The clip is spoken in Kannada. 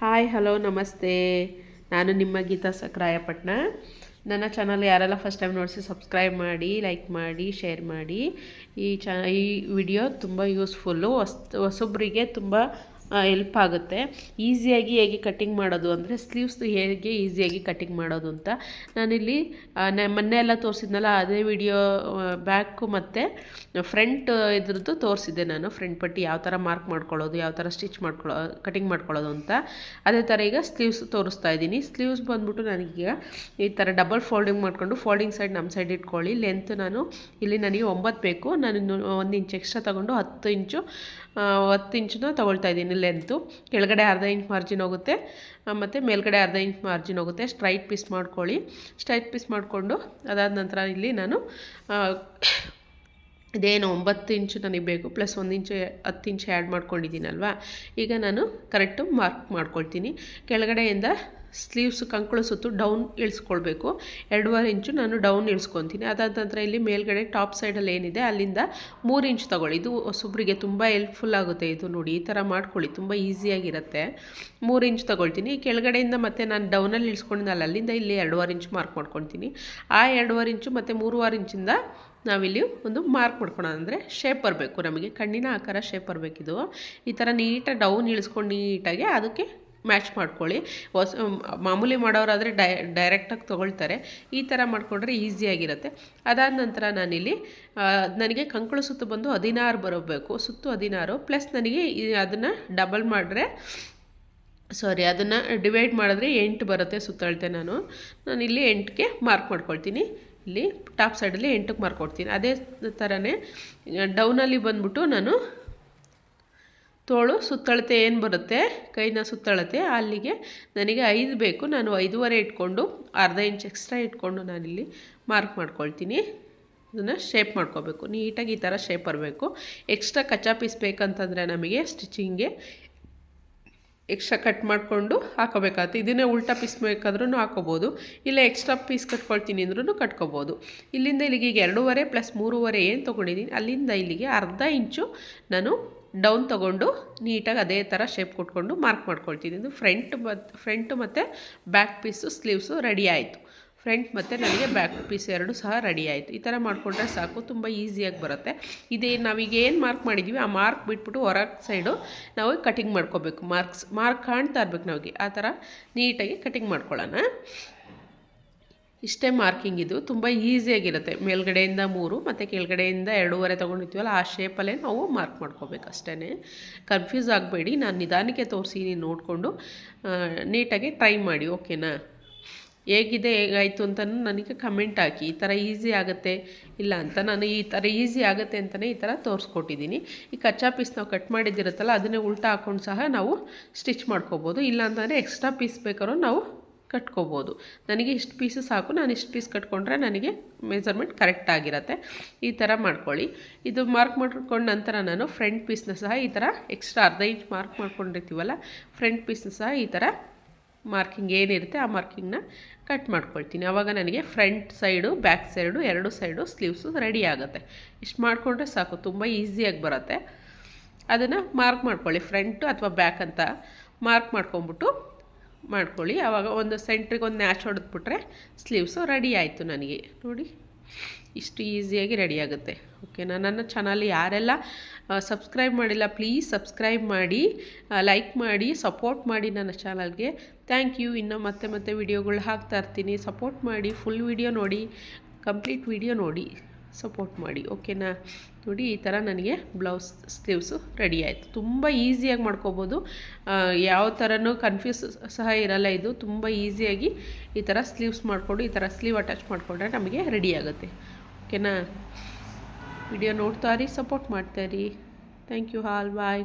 ಹಾಯ್ ಹಲೋ ನಮಸ್ತೆ. ನಾನು ನಿಮ್ಮ ಗೀತಾ ಸಕ್ರಾಯಪಟ್ಟಣ. ನನ್ನ ಚಾನಲ್ ಯಾರೆಲ್ಲ ಫಸ್ಟ್ ಟೈಮ್ ನೋಡಿಸಿ ಸಬ್ಸ್ಕ್ರೈಬ್ ಮಾಡಿ, ಲೈಕ್ ಮಾಡಿ, ಶೇರ್ ಮಾಡಿ. ಈ ವಿಡಿಯೋ ತುಂಬ ಯೂಸ್ಫುಲ್ಲು, ಹೊಸೊಬ್ಬರಿಗೆ ತುಂಬ ಹೆಲ್ಪ್ ಆಗುತ್ತೆ. ಈಸಿಯಾಗಿ ಹೇಗೆ ಕಟ್ಟಿಂಗ್ ಮಾಡೋದು ಅಂದರೆ ಸ್ಲೀವ್ಸ್ ಹೇಗೆ ಈಸಿಯಾಗಿ ಕಟ್ಟಿಂಗ್ ಮಾಡೋದು ಅಂತ ನಾನಿಲ್ಲಿ ಮೊನ್ನೆ ಎಲ್ಲ ತೋರಿಸಿದ್ನಲ್ಲ ಅದೇ ವಿಡಿಯೋ ಬ್ಯಾಕು ಮತ್ತು ಫ್ರಂಟ್ ಇದ್ರದ್ದು ತೋರಿಸಿದ್ದೆ. ನಾನು ಫ್ರಂಟ್ ಪಟ್ಟಿ ಯಾವ ಥರ ಮಾರ್ಕ್ ಮಾಡ್ಕೊಳ್ಳೋದು, ಯಾವ ಥರ ಸ್ಟಿಚ್ ಕಟ್ಟಿಂಗ್ ಮಾಡ್ಕೊಳ್ಳೋದು ಅಂತ. ಅದೇ ಥರ ಈಗ ಸ್ಲೀವ್ಸ್ ತೋರಿಸ್ತಾ ಇದ್ದೀನಿ. ಸ್ಲೀವ್ಸ್ ಬಂದ್ಬಿಟ್ಟು ನನಗೀಗ ಈ ಥರ ಡಬಲ್ ಫೋಲ್ಡಿಂಗ್ ಮಾಡಿಕೊಂಡು ಫೋಲ್ಡಿಂಗ್ ಸೈಡ್ ನಮ್ಮ ಸೈಡ್ ಇಟ್ಕೊಳ್ಳಿ. ಲೆಂತ್ ಇಲ್ಲಿ ನನಗೆ 9 ಬೇಕು. ನಾನು 1 ಇಂಚ್ ಎಕ್ಸ್ಟ್ರಾ ತೊಗೊಂಡು 10 ಇಂಚನ್ನ ತೊಗೊಳ್ತಾ ಇದ್ದೀನಿ ಲೆಂತು. ಕೆಳಗಡೆ ಅರ್ಧ ಇಂಚ್ ಮಾರ್ಜಿನ್ ಹೋಗುತ್ತೆ ಮತ್ತು ಮೇಲ್ಗಡೆ ಅರ್ಧ ಇಂಚ್ ಮಾರ್ಜಿನ್ ಹೋಗುತ್ತೆ. ಸ್ಟ್ರೈಟ್ ಪೀಸ್ ಮಾಡ್ಕೊಳ್ಳಿ. ಸ್ಟ್ರೈಟ್ ಪೀಸ್ ಮಾಡಿಕೊಂಡು ಅದಾದ ನಂತರ ಇಲ್ಲಿ ನಾನು ಇದೇನು 9 ಇಂಚು ನನಗೆ ಬೇಕು, ಪ್ಲಸ್ 1 ಇಂಚು 10 ಇಂಚು ಆ್ಯಡ್ ಮಾಡ್ಕೊಂಡಿದ್ದೀನಲ್ವ. ಈಗ ನಾನು ಕರೆಕ್ಟು ಮಾರ್ಕ್ ಮಾಡ್ಕೊಳ್ತೀನಿ. ಕೆಳಗಡೆಯಿಂದ ಸ್ಲೀವ್ಸ್ ಕಂಕಳು ಸುತ್ತು ಡೌನ್ ಇಳಿಸ್ಕೊಳ್ಬೇಕು. 2.5 ಇಂಚು ನಾನು ಡೌನ್ ಇಳಿಸ್ಕೊತೀನಿ. ಅದಾದ ನಂತರ ಇಲ್ಲಿ ಮೇಲ್ಗಡೆ ಟಾಪ್ ಸೈಡಲ್ಲಿ ಏನಿದೆ ಅಲ್ಲಿಂದ 3 ಇಂಚ್ ತೊಗೊಳ್ಳಿ. ಇದು ಹೊಸೊಬ್ಬರಿಗೆ ತುಂಬ ಹೆಲ್ಪ್ಫುಲ್ ಆಗುತ್ತೆ. ಇದು ನೋಡಿ, ಈ ಥರ ಮಾಡ್ಕೊಳ್ಳಿ, ತುಂಬ ಈಸಿಯಾಗಿರುತ್ತೆ. 3 ಇಂಚ್ ತೊಗೊಳ್ತೀನಿ. ಕೆಳಗಡೆಯಿಂದ ಮತ್ತೆ ನಾನು ಡೌನಲ್ಲಿ ಇಳಿಸ್ಕೊಂಡಿದ್ದಲ್ಲ, ಅಲ್ಲಿಂದ ಇಲ್ಲಿ 2.5 ಇಂಚು ಮಾರ್ಕ್ ಮಾಡ್ಕೊಳ್ತೀನಿ. ಆ 2.5 ಇಂಚು ಮತ್ತು 3.5 ಇಂಚಿಂದ ನಾವಿಲ್ಲಿ ಒಂದು ಮಾರ್ಕ್ ಮಾಡ್ಕೊಳ್ಳೋಣ. ಅಂದರೆ ಶೇಪ್ ಬರಬೇಕು, ನಮಗೆ ಕಣ್ಣಿನ ಆಕಾರ ಶೇಪ್ ಬರಬೇಕಿದು. ಈ ಥರ ನೀಟಾಗಿ ಡೌನ್ ಇಳಿಸ್ಕೊಂಡು ನೀಟಾಗಿ ಅದಕ್ಕೆ ಮ್ಯಾಚ್ ಮಾಡ್ಕೊಳ್ಳಿ. ಮಾಮೂಲಿ ಮಾಡೋರಾದರೆ ಡೈರೆಕ್ಟಾಗಿ ತೊಗೊಳ್ತಾರೆ. ಈ ಥರ ಮಾಡಿಕೊಂಡ್ರೆ ಈಸಿಯಾಗಿರುತ್ತೆ. ಅದಾದ ನಂತರ ನಾನಿಲ್ಲಿ ನನಗೆ ಕಂಕಳು ಸುತ್ತು ಬಂದು 16 ಬರಬೇಕು. ಸುತ್ತು 16 ಪ್ಲಸ್ ನನಗೆ ಅದನ್ನು ಡಬಲ್ ಮಾಡಿದ್ರೆ ಅದನ್ನು ಡಿವೈಡ್ ಮಾಡಿದ್ರೆ 8 ಬರುತ್ತೆ ಸುತ್ತಳತೆ. ನಾನಿಲ್ಲಿ 8ಗೆ ಮಾರ್ಕ್ ಮಾಡ್ಕೊಳ್ತೀನಿ. ಇಲ್ಲಿ ಟಾಪ್ ಸೈಡಲ್ಲಿ 8ಕ್ಕೆ ಮಾರ್ಕ್ ಕೊಡ್ತೀನಿ. ಅದೇ ಥರನೇ ಡೌನಲ್ಲಿ ಬಂದ್ಬಿಟ್ಟು ನಾನು ತೋಳು ಸುತ್ತಳತೆ ಏನು ಬರುತ್ತೆ, ಕೈನ ಸುತ್ತಳತೆ ಅಲ್ಲಿಗೆ ನನಗೆ 5 ಬೇಕು. ನಾನು 5.5 ಇಟ್ಕೊಂಡು ಅರ್ಧ ಇಂಚ್ ಎಕ್ಸ್ಟ್ರಾ ಇಟ್ಕೊಂಡು ನಾನಿಲ್ಲಿ ಮಾರ್ಕ್ ಮಾಡ್ಕೊಳ್ತೀನಿ. ಅದನ್ನು ಶೇಪ್ ಮಾಡ್ಕೋಬೇಕು ನೀಟಾಗಿ. ಈ ಥರ ಶೇಪ್ ಬರಬೇಕು. ಎಕ್ಸ್ಟ್ರಾ ಕಚ್ಚಾ ಪೀಸ್ ಬೇಕಂತಂದರೆ ನಮಗೆ ಸ್ಟಿಚಿಂಗ್ಗೆ ಎಕ್ಸ್ಟ್ರಾ ಕಟ್ ಮಾಡಿಕೊಂಡು ಹಾಕೋಬೇಕಾಗುತ್ತೆ. ಇದನ್ನೇ ಉಲ್ಟಾ ಪೀಸ್ ಬೇಕಾದ್ರೂ ಹಾಕೋಬೋದು, ಇಲ್ಲ ಎಕ್ಸ್ಟ್ರಾ ಪೀಸ್ ಕಟ್ಕೊಳ್ತೀನಿ ಅಂದ್ರೂ ಕಟ್ಕೋಬೋದು. ಇಲ್ಲಿಂದ ಇಲ್ಲಿಗೆ ಈಗ 2.5 ಪ್ಲಸ್ 3.5 ಏನು ತೊಗೊಂಡಿದ್ದೀನಿ ಅಲ್ಲಿಂದ ಇಲ್ಲಿಗೆ ಅರ್ಧ ಇಂಚು ನಾನು ಡೌನ್ ತೊಗೊಂಡು ನೀಟಾಗಿ ಅದೇ ಥರ ಶೇಪ್ ಕೊಟ್ಕೊಂಡು ಮಾರ್ಕ್ ಮಾಡ್ಕೊಳ್ತೀನಿ. ಇದು ಫ್ರಂಟ್ ಮತ್ತು ಬ್ಯಾಕ್ ಪೀಸು ಸ್ಲೀವ್ಸು ರೆಡಿ ಆಯಿತು. ಫ್ರಂಟ್ ಮತ್ತು ನನಗೆ ಬ್ಯಾಕ್ ಪೀಸ್ 2 ಸಹ ರೆಡಿ ಆಯಿತು. ಈ ಥರ ಮಾಡಿಕೊಂಡ್ರೆ ಸಾಕು, ತುಂಬ ಈಸಿಯಾಗಿ ಬರುತ್ತೆ. ಇದೇ ನಾವೀಗ ಏನು ಮಾರ್ಕ್ ಮಾಡಿದ್ದೀವಿ ಆ ಮಾರ್ಕ್ ಬಿಟ್ಬಿಟ್ಟು ಹೊರಗೆ ಸೈಡು ನಾವು ಕಟಿಂಗ್ ಮಾಡ್ಕೋಬೇಕು. ಮಾರ್ಕ್ ಕಾಣ್ತಾ ಇರ್ಬೇಕು ನಮಗೆ. ಆ ಥರ ನೀಟಾಗಿ ಕಟಿಂಗ್ ಮಾಡ್ಕೊಳ್ಳೋಣ. ಇಷ್ಟೇ ಮಾರ್ಕಿಂಗ್. ಇದು ತುಂಬ ಈಸಿಯಾಗಿರುತ್ತೆ. ಮೇಲ್ಗಡೆಯಿಂದ 3 ಮತ್ತು ಕೆಳಗಡೆಯಿಂದ 2.5 ತೊಗೊಂಡಿರ್ತೀವಲ್ಲ ಆ ಶೇಪಲ್ಲೇ ನಾವು ಮಾರ್ಕ್ ಮಾಡ್ಕೋಬೇಕು ಅಷ್ಟೇ. ಕನ್ಫ್ಯೂಸ್ ಆಗಬೇಡಿ. ನಾನು ನಿಧಾನಕ್ಕೆ ತೋರಿಸಿ ನೀವು ನೋಡಿಕೊಂಡು ನೀಟಾಗಿ ಟ್ರೈ ಮಾಡಿ. ಓಕೆನಾ? ಹೇಗಾಯಿತು ಅಂತ ನನಗೆ ಕಮೆಂಟ್ ಹಾಕಿ. ಈ ಥರ ಈಸಿ ಆಗುತ್ತೆ ಇಲ್ಲ ಅಂತ. ನಾನು ಈ ಥರ ಈಸಿ ಆಗುತ್ತೆ ಅಂತಲೇ ಈ ಥರ ತೋರಿಸ್ಕೊಟ್ಟಿದ್ದೀನಿ. ಈ ಕಚ್ಚಾ ಪೀಸ್ ನಾವು ಕಟ್ ಮಾಡಿದ್ದಿರುತ್ತಲ್ಲ ಅದನ್ನೇ ಉಲ್ಟಾ ಹಾಕ್ಕೊಂಡು ಸಹ ನಾವು ಸ್ಟಿಚ್ ಮಾಡ್ಕೋಬೋದು. ಇಲ್ಲ ಅಂತಂದರೆ ಎಕ್ಸ್ಟ್ರಾ ಪೀಸ್ ಬೇಕಾದ್ರೂ ನಾವು ಕಟ್ಕೋಬೋದು. ನನಗೆ ಇಷ್ಟು ಪೀಸು ಸಾಕು. ನಾನು ಇಷ್ಟು ಪೀಸ್ ಕಟ್ಕೊಂಡ್ರೆ ನನಗೆ ಮೆಜರ್ಮೆಂಟ್ ಕರೆಕ್ಟ್ ಆಗಿರುತ್ತೆ. ಈ ಥರ ಮಾಡ್ಕೊಳ್ಳಿ. ಇದು ಮಾರ್ಕ್ ಮಾಡ್ಕೊಂಡ ನಂತರ ನಾನು ಫ್ರಂಟ್ ಪೀಸ್ನ ಸಹ ಈ ಥರ ಎಕ್ಸ್ಟ್ರಾ ಅರ್ಧ ಇಂಚ್ ಮಾರ್ಕ್ ಮಾಡ್ಕೊಂಡಿರ್ತೀವಲ್ಲ ಫ್ರಂಟ್ ಪೀಸ್ನ ಸಹ ಈ ಥರ ಮಾರ್ಕಿಂಗ್ ಏನಿರುತ್ತೆ ಆ ಮಾರ್ಕಿಂಗ್ನ ಕಟ್ ಮಾಡ್ಕೊಳ್ತೀನಿ. ಆವಾಗ ನನಗೆ front side back side 2 side sleeves ready ಆಗುತ್ತೆ. ಇಷ್ಟು ಮಾಡಿಕೊಂಡ್ರೆ ಸಾಕು, ತುಂಬ ಈಸಿಯಾಗಿ ಬರುತ್ತೆ. ಅದನ್ನು ಮಾರ್ಕ್ ಮಾಡ್ಕೊಳ್ಳಿ, ಫ್ರಂಟು ಅಥವಾ ಬ್ಯಾಕ್ ಅಂತ ಮಾರ್ಕ್ ಮಾಡ್ಕೊಂಬಿಟ್ಟು ಮಾಡ್ಕೊಳ್ಳಿ. ಆವಾಗ ಒಂದು ಸೆಂಟ್ರಿಗೆ ಒಂದು ನ್ಯಾಚ್ ಹೊಡೆದ್ಬಿಟ್ರೆ ಸ್ಲೀವ್ಸು ರೆಡಿ ಆಯಿತು ನನಗೆ. ನೋಡಿ, ಇಷ್ಟು ಈಸಿಯಾಗಿ ರೆಡಿ ಆಗುತ್ತೆ. ಓಕೆನಾ? ನನ್ನ ಚಾನಲ್ ಯಾರೆಲ್ಲ ಸಬ್ಸ್ಕ್ರೈಬ್ ಮಾಡಿಲ್ಲ ಪ್ಲೀಸ್ ಸಬ್ಸ್ಕ್ರೈಬ್ ಮಾಡಿ, ಲೈಕ್ ಮಾಡಿ, ಸಪೋರ್ಟ್ ಮಾಡಿ ನನ್ನ ಚಾನಲ್ಗೆ. Thank you. ಇನ್ನು ಮತ್ತೆ ವಿಡಿಯೋಗಳು ಹಾಕ್ತಾ ಇರ್ತೀನಿ. ಸಪೋರ್ಟ್ ಮಾಡಿ. ಫುಲ್ ವಿಡಿಯೋ ನೋಡಿ, ಕಂಪ್ಲೀಟ್ ವಿಡಿಯೋ ನೋಡಿ, ಸಪೋರ್ಟ್ ಮಾಡಿ. ಓಕೆನಾ? ನೋಡಿ, ಈ ಥರ ನನಗೆ ಬ್ಲೌಸ್ ಸ್ಲೀವ್ಸು ರೆಡಿ ಆಯಿತು. ತುಂಬ ಈಸಿಯಾಗಿ ಮಾಡ್ಕೋಬೋದು. ಯಾವ ಥರನೂ ಕನ್ಫ್ಯೂಸ್ ಸಹ ಇರಲ್ಲ. ಇದು ತುಂಬ ಈಸಿಯಾಗಿ ಈ ಥರ ಸ್ಲೀವ್ಸ್ ಮಾಡಿಕೊಂಡು ಈ ಥರ ಸ್ಲೀವ್ ಅಟ್ಯಾಚ್ ಮಾಡಿಕೊಂಡ್ರೆ ನಮಗೆ ರೆಡಿ ಆಗುತ್ತೆ. ಓಕೆನಾ? ವಿಡಿಯೋ ನೋಡ್ತಾ ಇರಿ, ಸಪೋರ್ಟ್ ಮಾಡ್ತಾ ಇರಿ. Thank you all. ಬಾಯ್.